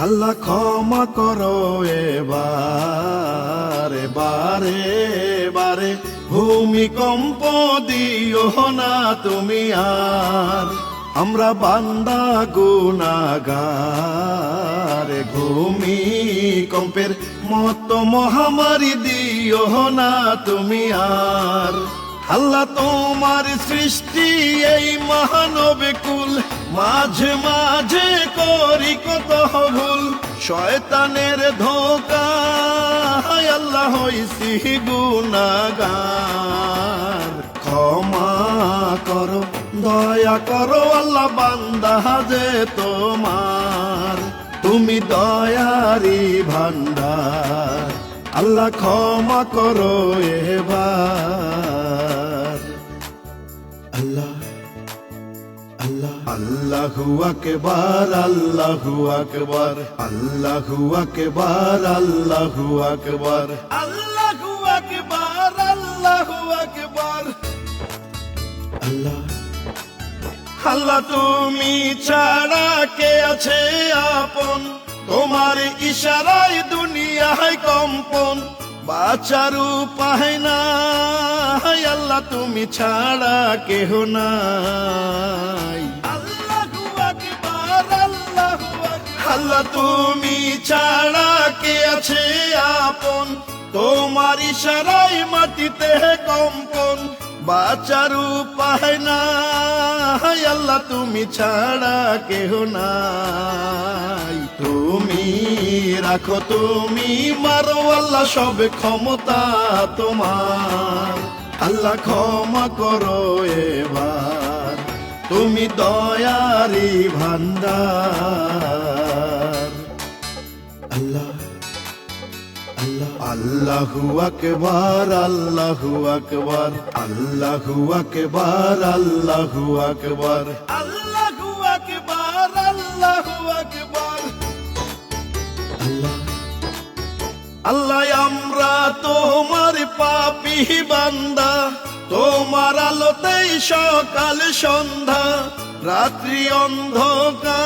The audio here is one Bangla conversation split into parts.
আল্লাহ ক্ষমা করো এবারে বারে বারে, ভূমিকম্প দিও না তুমি আর। আমরা বান্দা গুনাহগার, ভূমিকম্পের মতো মহামারী দিও না তুমি আর। আল্লাহ তোমার সৃষ্টি এই মানব কুল, মাঝে মাঝে করি কত ভুল। শয়তানের ধোঁকায় আল্লাহ হইছি গুনাহগার। ক্ষমা করো দয়া করো আল্লাহ, বান্দা যে তোমার, তুমি দয়ারি ভান্ডার। আল্লাহ ক্ষমা করো এবার। আল্লাহ আল্লাহ আল্লাহু আকবার, আল্লাহু আকবার, আল্লাহু আকবার, আল্লাহু আকবার, আল্লাহু আকবার, আল্লাহু আকবার। আল্লাহ আল্লাহ তুমি ছাড়া কে আছে আপন, তোমার ইশারায় দুনিয়ায় কম্পন। বাঁচার উপায় নাই আল্লাহ, তুমি ছাড়া কেহ নাই। আল্লাহু আকবার, আল্লাহু আকবার। আল্লাহ তুমি ছাড়া কে আছে আপন, তোমার ইশারায় মাটিতে কম্পন। বাঁচার উপায় নাই আল্লাহ, তুমি ছাড়া কেহ নাই। তুমি রাখো তুমি মারো আল্লাহ, সব ক্ষমতা তোমার। আল্লাহ ক্ষমা করো এবার, তুমি দয়ারি ভান্ডার। আল্লাহ আল্লাহ আল্লাহু আকবার, আল্লাহু আকবার, আল্লাহু আকবার, আল্লাহু আকবার, আল্লাহু আকবার, আল্লাহু আকবার। আল্লাহ আল্লাহ আমরা তোমার পাপী বান্দা, তোমার আলোতেই সকাল সন্ধ্যা, রাত্রি অন্ধকার।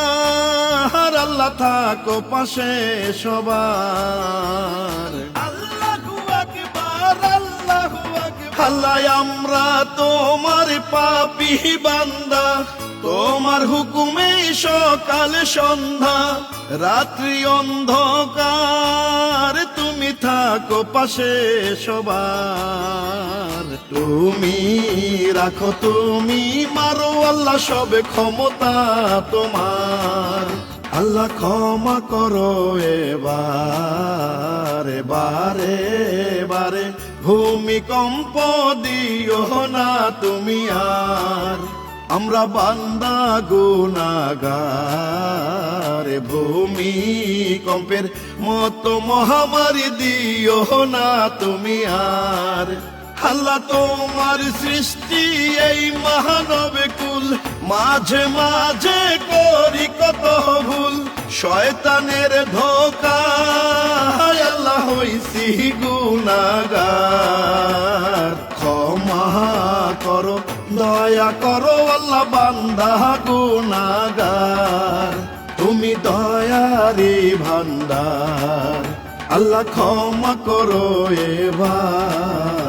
আল্লাহ থাকো পাশে সবার। আল্লাহু আকবার, আল্লাহু আকবার। আল্লাহ আমরা তোমার পাপী বান্দা, তোমার হুকুমে সকাল সন্ধ্যা, রাত্রি অন্ধকার। তুমি থাকো পাশে সবার। তুমি রাখো তুমি মারো আল্লাহ, সব ক্ষমতা তোমার। আল্লাহ ক্ষমা করো এবার বারে বারে, ভূমিকম্প দিও না তুমি আর। আমরা বান্দা গুনাহগার, ভূমিকম্পের মতো মহামারী দিও না তুমি আর। আল্লাহ তোমার সৃষ্টি এই মানব কুল, মাঝে মাঝে করি কত ভুল। শয়তানের ধোঁকায় আল্লাহ হইছি গুনাহগার। ক্ষমা করো দয়া করো আল্লাহ, বান্দা গুনাহগার। তুমি দয়ারি ভান্ডার। আল্লাহ ক্ষমা করো এবার।